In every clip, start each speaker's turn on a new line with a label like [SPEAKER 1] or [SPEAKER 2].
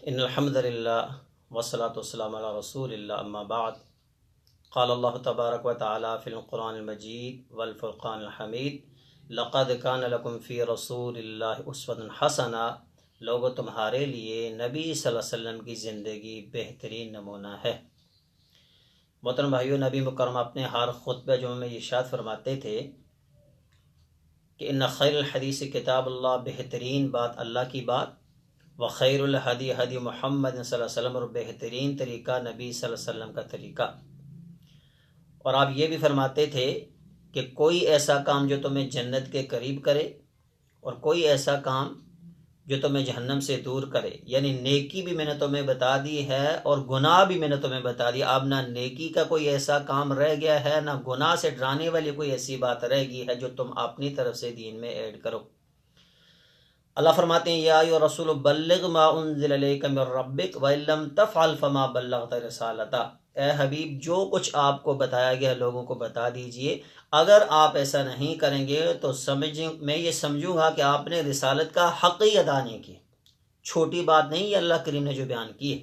[SPEAKER 1] ان الحمد للہ والصلاة والسلام علی رسول اللہ اما بعد قال اللہ تبارک و تعالی فی القرآن المجید والفرقان الحمید لقد کان لکم فی رسول اللہ اسوۃ حسنہ لوگو تمہارے لیے نبی صلی اللہ علیہ وسلم کی زندگی بہترین نمونہ ہے۔ محترم بھائیو، نبی مکرم اپنے ہر خطبہ جمعہ میں ارشاد فرماتے تھے کہ ان خیر الحدیث کتاب اللہ، بہترین بات اللہ کی بات، وخیر الحدی حدی محمد صلی اللہ علیہ وسلم، اور بہترین طریقہ نبی صلی اللہ علیہ وسلم کا طریقہ۔ اور آپ یہ بھی فرماتے تھے کہ کوئی ایسا کام جو تمہیں جنت کے قریب کرے اور کوئی ایسا کام جو تمہیں جہنم سے دور کرے، یعنی نیکی بھی میں نے تمہیں بتا دی ہے اور گناہ بھی میں نے تمہیں بتا دی۔ اب نہ نیکی کا کوئی ایسا کام رہ گیا ہے، نہ گناہ سے ڈرانے والی کوئی ایسی بات رہ گئی ہے جو تم اپنی طرف سے دین میں ایڈ کرو۔ اللہ فرماتے ہیں یا ایھا رسول بلغ ما انزل الیک من ربک وان لم تفعل فما بلغت رسالتہ، اے حبیب جو کچھ آپ کو بتایا گیا لوگوں کو بتا دیجئے، اگر آپ ایسا نہیں کریں گے تو میں یہ سمجھوں گا کہ آپ نے رسالت کا حق ہی ادا نہیں کیا۔ چھوٹی بات نہیں یہ اللہ کریم نے جو بیان کی ہے۔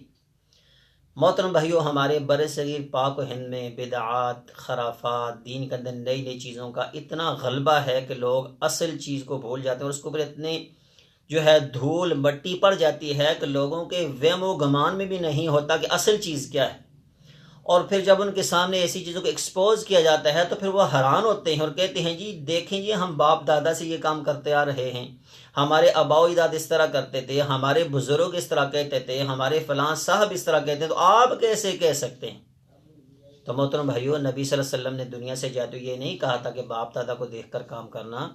[SPEAKER 1] محترم بھائیو، ہمارے بر صغیر پاک و ہند میں بدعات، خرافات، دین کے اندر نئی نئی چیزوں کا اتنا غلبہ ہے کہ لوگ اصل چیز کو بھول جاتے ہیں، اور اس کے اوپر اتنے دھول مٹی پڑ جاتی ہے کہ لوگوں کے وہم و گمان میں بھی نہیں ہوتا کہ اصل چیز کیا ہے۔ اور پھر جب ان کے سامنے ایسی چیزوں کو ایکسپوز کیا جاتا ہے تو پھر وہ حیران ہوتے ہیں اور کہتے ہیں جی دیکھیں جی، ہم باپ دادا سے یہ کام کرتے آ رہے ہیں، ہمارے آبا و اجداد اس طرح کرتے تھے، ہمارے بزرگ اس طرح کہتے تھے، ہمارے فلاں صاحب اس طرح کہتے ہیں، تو آپ کیسے کہہ سکتے ہیں؟ تو محترم بھائیو، نبی صلی اللہ علیہ وسلم نے دنیا سے جاتے یہ نہیں کہا تھا کہ باپ دادا کو دیکھ کر کام کرنا،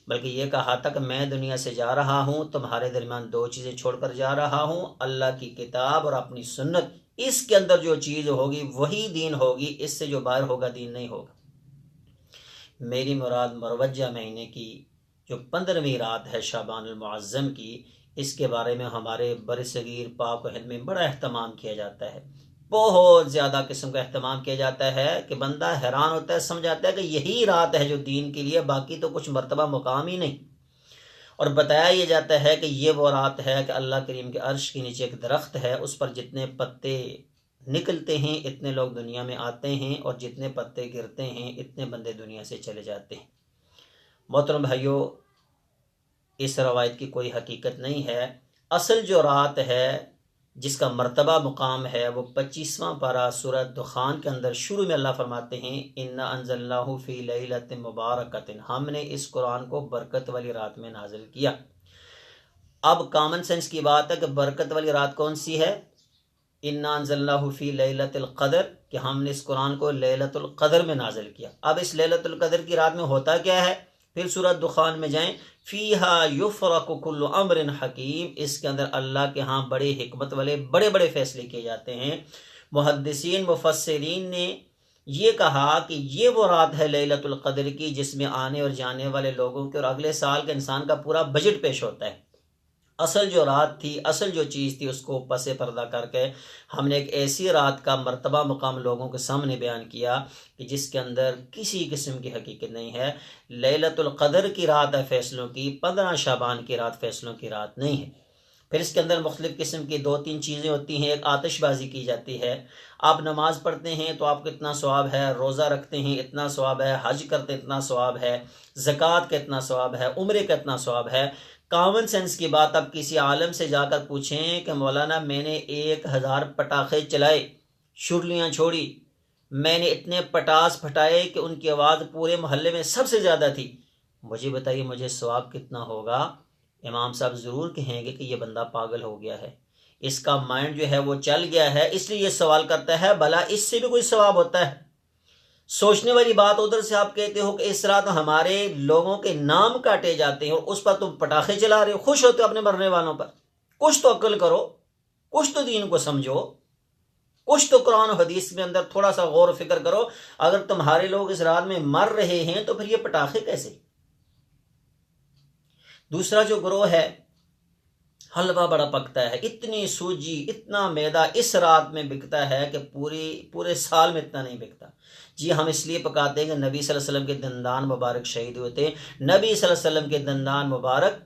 [SPEAKER 1] بلکہ یہ کہا تھا کہ میں دنیا سے جا رہا ہوں، تمہارے درمیان دو چیزیں چھوڑ کر جا رہا ہوں، اللہ کی کتاب اور اپنی سنت، اس کے اندر جو چیز ہوگی وہی دین ہوگی، اس سے جو باہر ہوگا دین نہیں ہوگا۔ میری مراد مروجہ مہینے کی جو 15ویں رات ہے شعبان المعظم کی، اس کے بارے میں ہمارے برصغیر پاک و ہند میں بڑا اہتمام کیا جاتا ہے، بہت زیادہ قسم کا اہتمام کیا جاتا ہے کہ بندہ حیران ہوتا ہے، سمجھاتا ہے کہ یہی رات ہے جو دین کے لیے، باقی تو کچھ مرتبہ مقام ہی نہیں۔ اور بتایا یہ جاتا ہے کہ یہ وہ رات ہے کہ اللہ کریم کے عرش کے نیچے ایک درخت ہے، اس پر جتنے پتے نکلتے ہیں اتنے لوگ دنیا میں آتے ہیں، اور جتنے پتے گرتے ہیں اتنے بندے دنیا سے چلے جاتے ہیں۔ محترم بھائیو، اس روایت کی کوئی حقیقت نہیں ہے۔ اصل جو رات ہے جس کا مرتبہ مقام ہے وہ 25واں پارہ سورہ دخان کے اندر شروع میں اللہ فرماتے ہیں انا انزلناہ فی لیلۃ مبارکۃ، ہم نے اس قرآن کو برکت والی رات میں نازل کیا۔ اب کامن سینس کی بات ہے کہ برکت والی رات کون سی ہے؟ انا انزلناہ فی لیلۃ القدر، کہ ہم نے اس قرآن کو لیلۃ القدر میں نازل کیا۔ اب اس لیلۃ القدر کی رات میں ہوتا کیا ہے؟ پھر سورہ دخان میں جائیں، فیہا یفرق کل امر حکیم، اس کے اندر اللہ کے ہاں بڑے حکمت والے بڑے بڑے فیصلے کیے جاتے ہیں۔ محدثین مفسرین نے یہ کہا کہ یہ وہ رات ہے لیلۃ القدر کی جس میں آنے اور جانے والے لوگوں کے اور اگلے سال کے انسان کا پورا بجٹ پیش ہوتا ہے۔ اصل جو رات تھی، اصل جو چیز تھی، اس کو پس پردہ کر کے ہم نے ایک ایسی رات کا مرتبہ مقام لوگوں کے سامنے بیان کیا کہ جس کے اندر کسی قسم کی حقیقت نہیں ہے۔ لیلۃ القدر کی رات ہے فیصلوں کی، 15 شعبان کی رات فیصلوں کی رات نہیں ہے۔ پھر اس کے اندر مختلف قسم کی 2-3 چیزیں ہوتی ہیں۔ ایک آتش بازی کی جاتی ہے، آپ نماز پڑھتے ہیں تو آپ کو اتنا ثواب ہے، روزہ رکھتے ہیں اتنا ثواب ہے، حج کرتے اتنا ثواب ہے، زکوٰۃ کا اتنا ثواب ہے، عمرے کا اتنا ثواب ہے۔ کامن سینس کی بات، اب کسی عالم سے جا کر پوچھیں کہ مولانا میں نے 1000 پٹاخے چلائے، شرلیاں چھوڑی، میں نے اتنے پٹاس پھٹائے کہ ان کی آواز پورے محلے میں سب سے زیادہ تھی، مجھے بتائیے مجھے ثواب کتنا ہوگا؟ امام صاحب ضرور کہیں گے کہ یہ بندہ پاگل ہو گیا ہے، اس کا مائنڈ جو ہے وہ چل گیا ہے، اس لیے یہ سوال کرتا ہے بھلا اس سے بھی کوئی ثواب ہوتا ہے؟ سوچنے والی بات ادھر سے آپ کہتے ہو کہ اس رات ہمارے لوگوں کے نام کاٹے جاتے ہیں اور اس پر تم پٹاخے چلا رہے ہو، خوش ہوتے ہو اپنے مرنے والوں پر؟ کچھ تو عقل کرو، کچھ تو دین کو سمجھو، کچھ تو قرآن و حدیث میں اندر تھوڑا سا غور و فکر کرو۔ اگر تمہارے لوگ اس رات میں مر رہے ہیں تو پھر یہ پٹاخے کیسے؟ دوسرا جو گروہ ہے، حلوہ بڑا پکتا ہے، اتنی سوجی اتنا میدا اس رات میں بکتا ہے کہ پورے سال میں اتنا نہیں بکتا۔ جی ہم اس لیے پکاتے ہیں کہ نبی صلی اللہ علیہ وسلم کے دندان مبارک شہید ہوئے تھے، نبی صلی اللہ علیہ وسلم کے دندان مبارک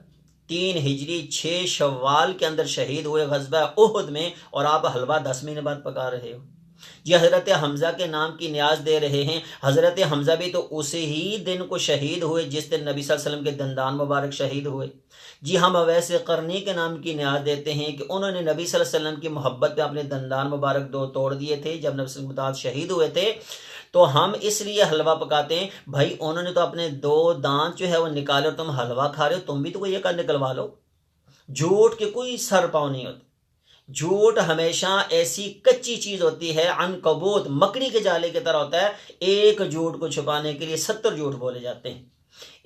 [SPEAKER 1] 3 ہجری 6 شوال کے اندر شہید ہوئے غزوہ احد میں، اور آپ حلوہ 10 مہینے بعد پکا رہے ہو؟ جی حضرت حمزہ کے نام کی نیاز دے رہے ہیں، حضرت حمزہ بھی تو اسی ہی دن کو شہید ہوئے جس دن نبی صلی اللہ علیہ وسلم کے دندان مبارک شہید ہوئے۔ جی ہم اویس قرنی کے نام کی نیاز دیتے ہیں کہ انہوں نے نبی صلی اللہ علیہ وسلم کی محبت پہ اپنے دندان مبارک 2 توڑ دیے تھے جب نبی صلی اللہ علیہ وسلم شہید ہوئے تھے، تو ہم اس لیے حلوہ پکاتے ہیں۔ بھائی انہوں نے تو اپنے 2 دانت جو ہے وہ نکالے اور تم حلوہ کھا رہے ہو، تم بھی تو کوئی ایک نکلوا لو۔ جھوٹ کے کوئی سر پاؤں نہیں ہوتے، جھوٹ ہمیشہ ایسی کچی چیز ہوتی ہے، عنکبوت مکڑی کے جالے کی طرح ہوتا ہے، ایک جھوٹ کو چھپانے کے لیے 70 جھوٹ بولے جاتے ہیں۔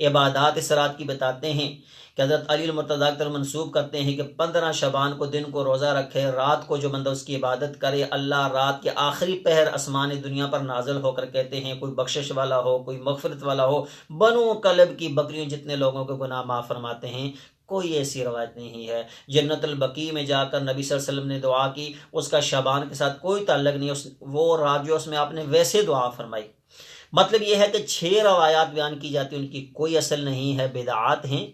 [SPEAKER 1] عبادات اس رات کی بتاتے ہیں کہ حضرت علی المرتضیٰ کی طرف منسوب کرتے ہیں کہ 15 شعبان کو دن کو روزہ رکھے، رات کو جو بندہ اس کی عبادت کرے، اللہ رات کے آخری پہر آسمان دنیا پر نازل ہو کر کہتے ہیں کوئی بخشش والا ہو، کوئی مغفرت والا ہو، بنو کلب کی بکریوں جتنے لوگوں کے گناہ معاف فرماتے ہیں۔ کوئی ایسی روایت نہیں ہے۔ جنت البقیع میں جا کر نبی صلی اللہ علیہ وسلم نے دعا کی، اس کا شعبان کے ساتھ کوئی تعلق نہیں، وہ رات جو اس میں آپ نے ویسے دعا فرمائی۔ مطلب یہ ہے کہ 6 روایات بیان کی جاتی ہیں، ان کی کوئی اصل نہیں ہے، بدعات ہیں۔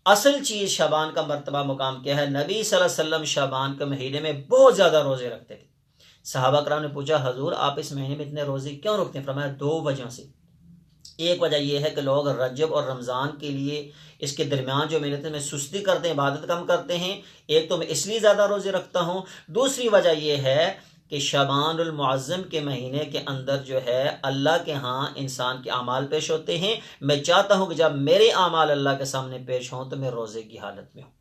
[SPEAKER 1] اصل چیز شعبان کا مرتبہ مقام کیا ہے؟ نبی صلی اللہ علیہ وسلم شعبان کے مہینے میں بہت زیادہ روزے رکھتے تھے۔ صحابہ کرام نے پوچھا حضور آپ اس مہینے میں اتنے روزے کیوں رکھتے ہیں؟ فرمایا 2 وجہ سے۔ ایک وجہ یہ ہے کہ لوگ رجب اور رمضان کے لیے اس کے درمیان جو مہینے میں سستی کرتے ہیں، عبادت کم کرتے ہیں، ایک تو میں اس لیے زیادہ روزے رکھتا ہوں، دوسری وجہ یہ ہے کہ شعبان المعظم کے مہینے کے اندر جو ہے اللہ کے ہاں انسان کے اعمال پیش ہوتے ہیں، میں چاہتا ہوں کہ جب میرے اعمال اللہ کے سامنے پیش ہوں تو میں روزے کی حالت میں ہوں۔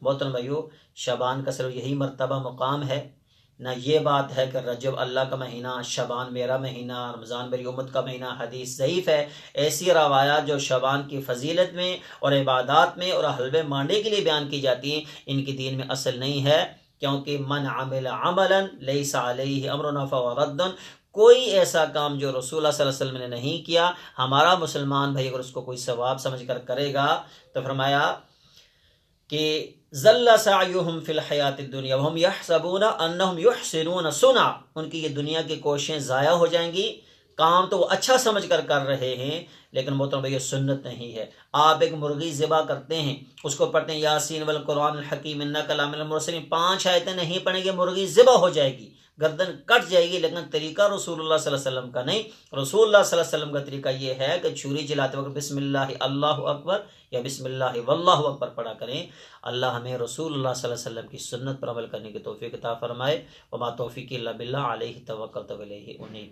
[SPEAKER 1] محترم بھائیو، شعبان کا صرف یہی مرتبہ مقام ہے، نہ یہ بات ہے کہ رجب اللہ کا مہینہ، شعبان میرا مہینہ، رمضان میری امت کا مہینہ۔ حدیث ضعیف ہے۔ ایسی روایات جو شعبان کی فضیلت میں اور عبادات میں اور حلوے مانڈے کے لیے بیان کی جاتی ہیں، ان کی دین میں اصل نہیں ہے، کیونکہ من عمل عملا لیس علیہ امرنا فہو رد، کوئی ایسا کام جو رسول اللہ صلی اللہ علیہ وسلم نے نہیں کیا، ہمارا مسلمان بھائی اگر اس کو کوئی ثواب سمجھ کر کرے گا تو فرمایا کہ ذل سعیہم فی الحیات الدنیا وہم یحسبون انہم یحسنون صنعا، ان کی یہ دنیا کی کوششیں ضائع ہو جائیں گی، کام تو وہ اچھا سمجھ کر کر رہے ہیں، لیکن محترم بھائی یہ سنت نہیں ہے۔ آپ ایک مرغی ذبح کرتے ہیں، اس کو پڑھتے ہیں یاسین والقرآن الحکیم انک لمن المرسلین، 5 آیتیں نہیں پڑھیں گے مرغی ذبح ہو جائے گی، گردن کٹ جائے گی، لیکن طریقہ رسول اللہ صلی اللہ علیہ وسلم کا نہیں۔ رسول اللہ صلی اللہ علیہ وسلم کا طریقہ یہ ہے کہ چھری چلاتے وقت بسم اللہ اللہ اکبر یا بسم اللہ واللہ اکبر پڑھا کریں۔ اللہ ہمیں رسول اللہ صلی اللہ علیہ وسلم کی سنت پر عمل کرنے کی توفیق عطا فرمائے۔ وما توفیقی الا باللہ، علیہ توکلت و الیہ انیب۔